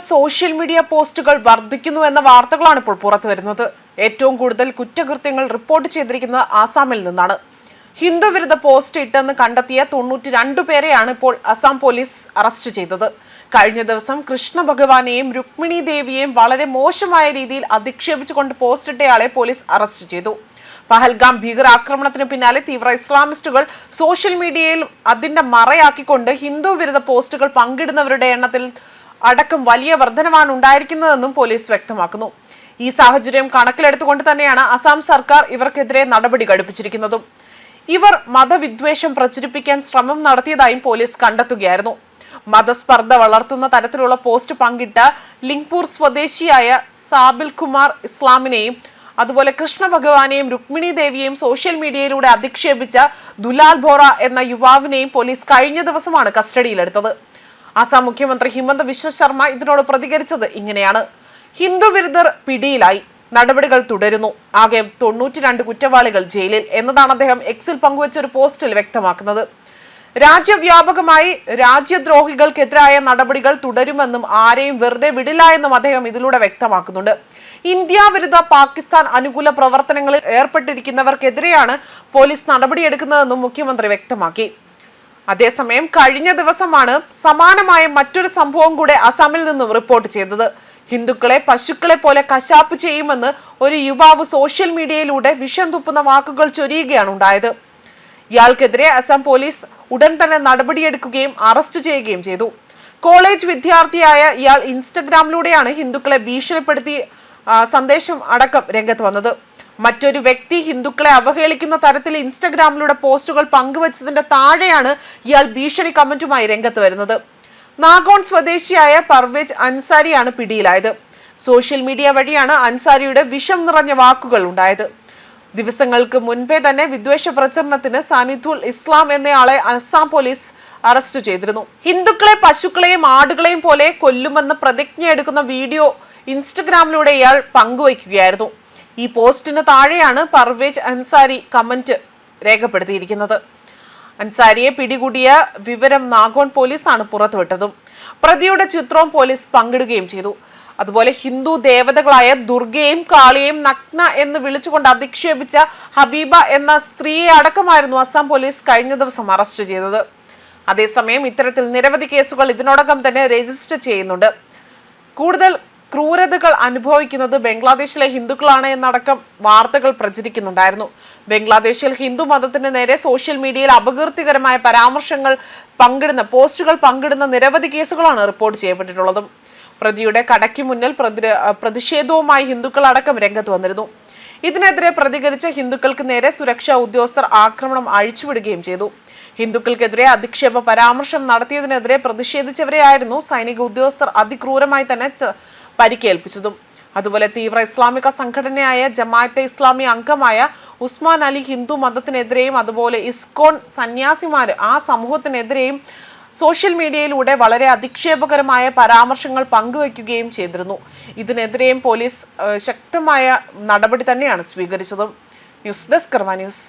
Social media പോസ്റ്റുകൾ വർദ്ധിക്കുന്നു എന്ന വാർത്തകളാണ് ഇപ്പോൾ പുറത്തുവരുന്നത്. ഏറ്റവും കൂടുതൽ കുറ്റകൃത്യങ്ങൾ റിപ്പോർട്ട് ചെയ്തിരിക്കുന്നത് ആസാമിൽ നിന്നാണ്. ഹിന്ദുവിരുദ്ധ പോസ്റ്റ് ഇട്ടെന്ന് കണ്ടെത്തിയ 92 പേരെയാണ് ഇപ്പോൾ അസാം പോലീസ് അറസ്റ്റ് ചെയ്തത്. കഴിഞ്ഞ ദിവസം കൃഷ്ണ ഭഗവാനെയും രുക്മിണി ദേവിയെയും വളരെ മോശമായ രീതിയിൽ അധിക്ഷേപിച്ചുകൊണ്ട് പോസ്റ്റ് ഇട്ടയാളെ പോലീസ് അറസ്റ്റ് ചെയ്തു. പഹൽഗാം ഭീകരാക്രമണത്തിന് പിന്നാലെ തീവ്ര ഇസ്ലാമിസ്റ്റുകൾ സോഷ്യൽ മീഡിയയിൽ അതിന്റെ മറയാക്കിക്കൊണ്ട് ഹിന്ദു വിരുദ്ധ പോസ്റ്റുകൾ പങ്കിടുന്നവരുടെ എണ്ണത്തിൽ അടക്കം വലിയ വർധനവാണ് ഉണ്ടായിരിക്കുന്നതെന്നും പോലീസ് വ്യക്തമാക്കുന്നു. ഈ സാഹചര്യം കണക്കിലെടുത്തുകൊണ്ട് തന്നെയാണ് അസാം സർക്കാർ ഇവർക്കെതിരെ നടപടി ഘടിപ്പിച്ചിരിക്കുന്നതും. ഇവർ മതവിദ്വേഷം പ്രചരിപ്പിക്കാൻ ശ്രമം നടത്തിയതായും പോലീസ് കണ്ടെത്തുകയായിരുന്നു. മതസ്പർദ്ധ വളർത്തുന്ന തരത്തിലുള്ള പോസ്റ്റ് പങ്കിട്ട ലിംഗ്പൂർ സ്വദേശിയായ സാബിൽ കുമാർ ഇസ്ലാമിനെയും അതുപോലെ കൃഷ്ണ ഭഗവാനെയും രുക്മിണി ദേവിയെയും സോഷ്യൽ മീഡിയയിലൂടെ അധിക്ഷേപിച്ച ദുലാൽ ബോറ എന്ന യുവാവിനെയും പോലീസ് കഴിഞ്ഞ ദിവസമാണ് കസ്റ്റഡിയിലെടുത്തത്. ആസാം മുഖ്യമന്ത്രി ഹിമന്ത ബിശ്വ ശർമ്മ ഇതിനോട് പ്രതികരിച്ചത് ഇങ്ങനെയാണ്: ഹിന്ദു വിരുദ്ധർ പിടിയിലായി, നടപടികൾ തുടരുന്നു, ആകെ 92 കുറ്റവാളികൾ ജയിലിൽ എന്നതാണ് അദ്ദേഹം എക്സിൽ പങ്കുവച്ച ഒരു പോസ്റ്റിൽ വ്യക്തമാക്കുന്നത്. രാജ്യവ്യാപകമായി രാജ്യദ്രോഹികൾക്കെതിരായ നടപടികൾ തുടരുമെന്നും ആരെയും വെറുതെ വിടില്ല എന്നും അദ്ദേഹം ഇതിലൂടെ വ്യക്തമാക്കുന്നുണ്ട്. ഇന്ത്യ വിരുദ്ധ പാകിസ്ഥാൻ അനുകൂല പ്രവർത്തനങ്ങളിൽ ഏർപ്പെട്ടിരിക്കുന്നവർക്കെതിരെയാണ് പോലീസ് നടപടിയെടുക്കുന്നതെന്നും മുഖ്യമന്ത്രി വ്യക്തമാക്കി. അതേസമയം കഴിഞ്ഞ ദിവസമാണ് സമാനമായ മറ്റൊരു സംഭവം കൂടെ അസാമിൽ നിന്നും റിപ്പോർട്ട് ചെയ്തത്. ഹിന്ദുക്കളെ പശുക്കളെ പോലെ കശാപ്പ് ചെയ്യുമെന്ന് ഒരു യുവാവ് സോഷ്യൽ മീഡിയയിലൂടെ വിഷം തുപ്പുന്ന വാക്കുകൾ ചൊരിയുകയാണ് ഉണ്ടായത്. ഇയാൾക്കെതിരെ അസം പോലീസ് ഉടൻ തന്നെ നടപടിയെടുക്കുകയും അറസ്റ്റ് ചെയ്യുകയും ചെയ്തു. കോളേജ് വിദ്യാർത്ഥിയായ ഇയാൾ ഇൻസ്റ്റഗ്രാമിലൂടെയാണ് ഹിന്ദുക്കളെ ഭീഷണിപ്പെടുത്തി സന്ദേശം അടക്കം രംഗത്ത് വന്നത്. മറ്റൊരു വ്യക്തി ഹിന്ദുക്കളെ അവഹേളിക്കുന്ന തരത്തിൽ ഇൻസ്റ്റഗ്രാമിലൂടെ പോസ്റ്റുകൾ പങ്കുവച്ചതിന്റെ താഴെയാണ് ഇയാൾ ഭീഷണി കമന്റുമായി രംഗത്ത് വരുന്നത്. നാഗോൺ സ്വദേശിയായ പർവേജ് അൻസാരിയാണ് പിടിയിലായത്. സോഷ്യൽ മീഡിയ വഴിയാണ് അൻസാരിയുടെ വിഷം നിറഞ്ഞ വാക്കുകൾ ഉണ്ടായത്. ദിവസങ്ങൾക്ക് മുൻപേ തന്നെ വിദ്വേഷ പ്രചരണത്തിന് സാനിദുൽ ഇസ്ലാം എന്നയാളെ അസാം പോലീസ് അറസ്റ്റ് ചെയ്തിരുന്നു. ഹിന്ദുക്കളെ പശുക്കളെയും ആടുകളെയും പോലെ കൊല്ലുമെന്ന് പ്രതിജ്ഞയെടുക്കുന്ന വീഡിയോ ഇൻസ്റ്റഗ്രാമിലൂടെ ഇയാൾ പങ്കുവയ്ക്കുകയായിരുന്നു. ഈ പോസ്റ്റിന് താഴെയാണ് പർവേജ് അൻസാരി കമന്റ് രേഖപ്പെടുത്തിയിരിക്കുന്നത്. അൻസാരിയെ പിടികൂടിയ വിവരം നാഗോൺ പോലീസാണ് പുറത്തുവിട്ടതും പ്രതിയുടെ ചിത്രവും പോലീസ് പങ്കിടുകയും ചെയ്തു. അതുപോലെ ഹിന്ദു ദേവതകളായ ദുർഗയെയും കാളിയെയും നഗ്ന എന്ന് വിളിച്ചുകൊണ്ട് അധിക്ഷേപിച്ച ഹബീബ എന്ന സ്ത്രീയെ അടക്കമായിരുന്നു അസം പോലീസ് കഴിഞ്ഞ ദിവസം അറസ്റ്റ് ചെയ്തത്. അതേസമയം ഇത്തരത്തിൽ നിരവധി കേസുകൾ ഇതിനോടകം തന്നെ രജിസ്റ്റർ ചെയ്യുന്നുണ്ട്. കൂടുതൽ ക്രൂരതകൾ അനുഭവിക്കുന്നത് ബംഗ്ലാദേശിലെ ഹിന്ദുക്കളാണ് എന്നടക്കം വാർത്തകൾ പ്രചരിക്കുന്നുണ്ടായിരുന്നു. ബംഗ്ലാദേശിൽ ഹിന്ദു മതത്തിന് നേരെ സോഷ്യൽ മീഡിയയിൽ അപകീർത്തികരമായ പരാമർശങ്ങൾ പങ്കിടുന്ന പോസ്റ്റുകൾ പങ്കിടുന്ന നിരവധി കേസുകളാണ് റിപ്പോർട്ട് ചെയ്യപ്പെട്ടിട്ടുള്ളതും. പ്രതിയുടെ കടയ്ക്ക് മുന്നിൽ പ്രതിഷേധവുമായി ഹിന്ദുക്കൾ അടക്കം രംഗത്ത് വന്നിരുന്നു. ഇതിനെതിരെ പ്രതികരിച്ച ഹിന്ദുക്കൾക്ക് നേരെ സുരക്ഷാ ഉദ്യോഗസ്ഥർ ആക്രമണം അഴിച്ചുവിടുകയും ചെയ്തു. ഹിന്ദുക്കൾക്കെതിരെ അധിക്ഷേപ പരാമർശം നടത്തിയതിനെതിരെ പ്രതിഷേധിച്ചവരെയായിരുന്നു സൈനിക ഉദ്യോഗസ്ഥർ അതിക്രൂരമായി തന്നെ പരിക്കേൽപ്പിച്ചതും. അതുപോലെ തീവ്ര ഇസ്ലാമിക സംഘടനയായ ജമാഅത്തെ ഇസ്ലാമി അംഗമായ ഉസ്മാൻ അലി ഹിന്ദു മതത്തിനെതിരെയും അതുപോലെ ഇസ്കോൺ സന്യാസിമാര് ആ സമൂഹത്തിനെതിരെയും സോഷ്യൽ മീഡിയയിലൂടെ വളരെ അധിക്ഷേപകരമായ പരാമർശങ്ങൾ പങ്കുവയ്ക്കുകയും ചെയ്തിരുന്നു. ഇതിനെതിരെയും പോലീസ് ശക്തമായ നടപടി തന്നെയാണ് സ്വീകരിച്ചതും. ന്യൂസ് ഡെസ്ക് കർമ്മ ന്യൂസ്.